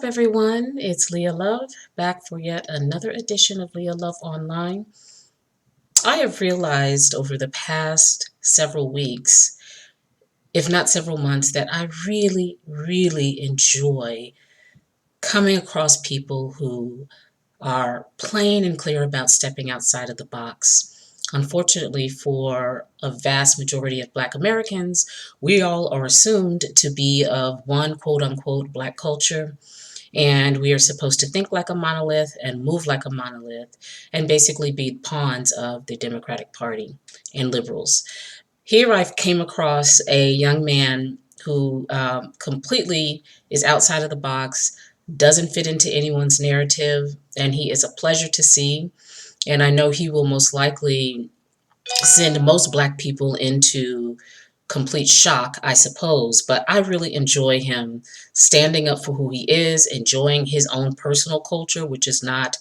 up, everyone? It's Leah Love, back for yet another edition of Leah Love Online. I have realized over the past several weeks, if not several months, that I really enjoy coming across people who are plain and clear about stepping outside of the box. Unfortunately, for a vast majority of Black Americans, we all are assumed to be of one quote unquote Black culture. And we are supposed to think like a monolith and move like a monolith and basically be pawns of the Democratic Party and liberals. Here I came across a young man who completely is outside of the box, doesn't fit into anyone's narrative, and he is a pleasure to see. And I know he will most likely send most Black people into complete shock, I suppose, but I really enjoy him standing up for who he is, enjoying his own personal culture, which is not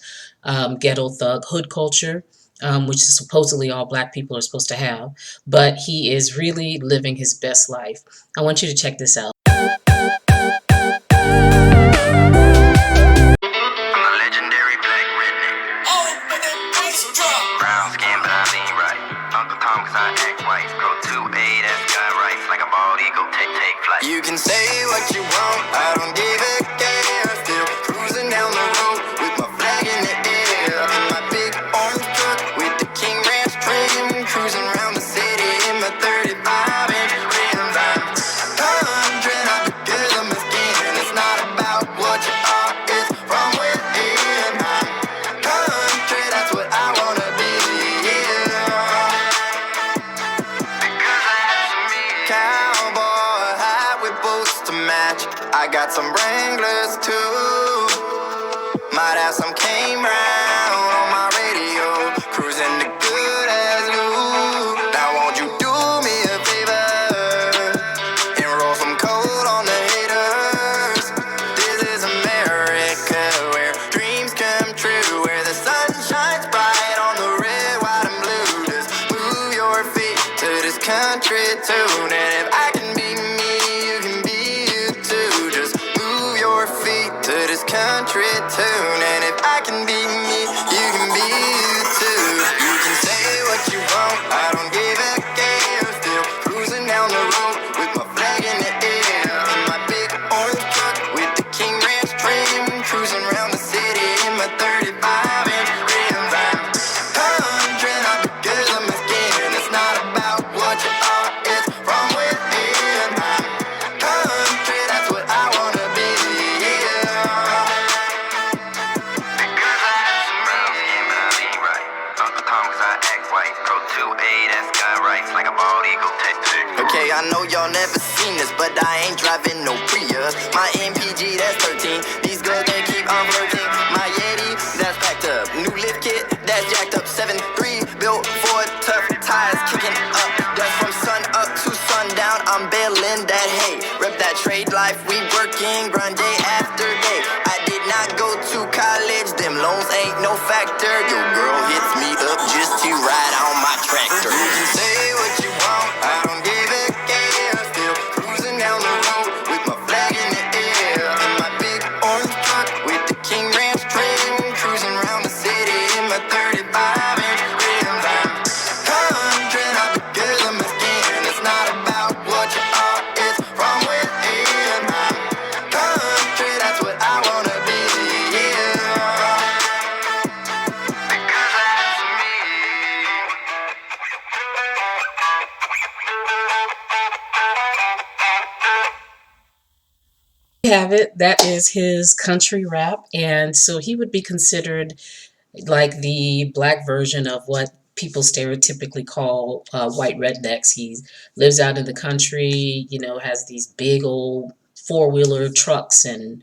ghetto thug hood culture, which is supposedly all Black people are supposed to have, but he is really living his best life. I want you to check this out. You can say what you want, I don't give a care. Still cruising down the road with my flag in the air. In my big orange truck with the King Ranch trim, cruising around the city in my 35-inch rims. I'm conjuring up because I'm a skin. It's not about what you are, it's from within. Country, that's what I wanna be, yeah. Because that's me. Cowboy hat with boots to match. I got some Wranglers too. Might have some Came Round on my radio. Cruising the good as you. Now won't you do me a favor and roll some cold on the haters? This is America, where dreams come true, where the sun shines bright on the red, white, and blue. Just move your feet to this country tune, and if I can be me, you can be you too. Just move your feet to this country tune, and if I can be me, you can be you too. You can say what you want, I don't give a care. Still cruising down the road with my flag in the air. In my big orange truck with the King Ranch trim, cruising around the city in my 35-inch rims. I'm conjuring up because I'm a skin. It's not about what you are, it's from within. Country, that's what I wanna be, yeah. Because that's me. Brown skin, but I lean right. Uncle Tom, cause I act white. Pro 2A, that's got rights like a bald eagle. Okay, I know y'all never seen this, but I ain't driving no Prius. My MPG, that's 13. These girls, they keep on flirting. My Yeti, that's packed up. New lift kit, that's jacked up. 7.3, built for tough tires, kicking up. That's from sun up to sundown. I'm bailing that hay. Rep that trade life, we working, grind day after day. I did not go to college, them loans ain't no factor. Your girl hits me up just to ride on my tractor. You can say what you want, I don't give a care. Still cruising down the road with my flag in the air. In my big orange truck with the King Ranch trim, cruising around the city in my 35-inch rims. I'm conjuring up because I'm a skin. It's not about what you are, it's from within. Country, that's what I wanna be, yeah. Because that's me. You have it. That is his country rap. And so he would be considered like the Black version of what people stereotypically call white rednecks. He lives out in the country, has these big old four-wheeler trucks and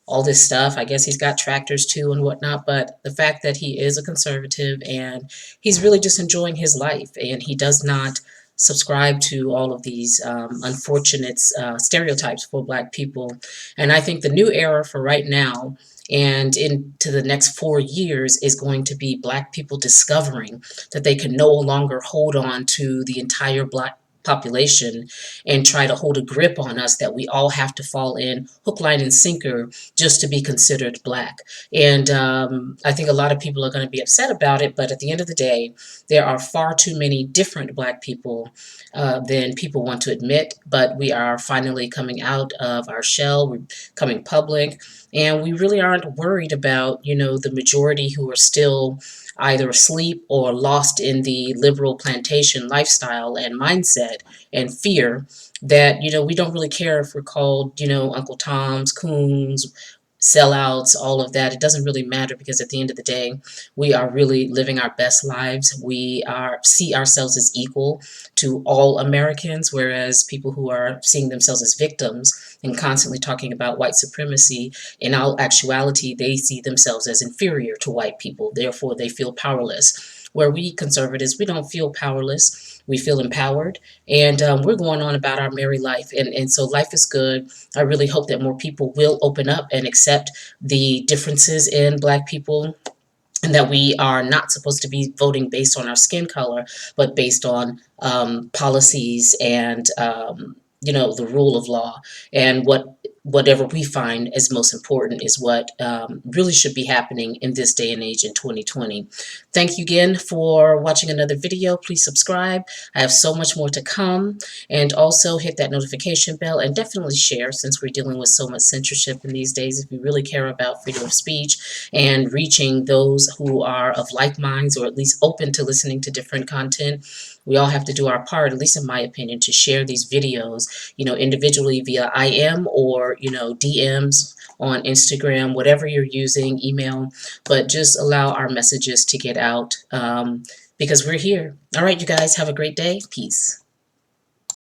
all this stuff. I guess he's got tractors too and whatnot, but the fact that he is a conservative and he's really just enjoying his life, and he does not subscribe to all of these unfortunate stereotypes for Black people. And I think the new era for right now and into the next 4 years is going to be Black people discovering that they can no longer hold on to the entire Black population and try to hold a grip on us that we all have to fall in hook, line, and sinker just to be considered black. And I think a lot of people are going to be upset about it, but at the end of the day, there are far too many different black people than people want to admit. But we are finally coming out of our shell, we're coming public, and we really aren't worried about, the majority who are still either asleep or lost in the liberal plantation lifestyle and mindset and fear that, we don't really care if we're called, Uncle Toms, Coons, sellouts, all of that. It doesn't really matter because at the end of the day, we are really living our best lives. We are see ourselves as equal to all Americans, whereas people who are seeing themselves as victims and constantly talking about white supremacy, in all actuality, they see themselves as inferior to white people. Therefore, they feel powerless. Where we conservatives, we don't feel powerless. We feel empowered, and we're going on about our merry life. And so life is good. I really hope that more people will open up and accept the differences in Black people, and that we are not supposed to be voting based on our skin color, but based on policies and the rule of law. And whatever we find as most important is what really should be happening in this day and age in 2020. Thank you again for watching another video. Please subscribe. I have so much more to come. And also hit that notification bell and definitely share, since we're dealing with so much censorship in these days. If you really care about freedom of speech and reaching those who are of like minds, or at least open to listening to different content, we all have to do our part, at least in my opinion, to share these videos, individually via IM or, DMs on Instagram, whatever you're using, email, but just allow our messages to get out because we're here. All right, you guys, have a great day. Peace.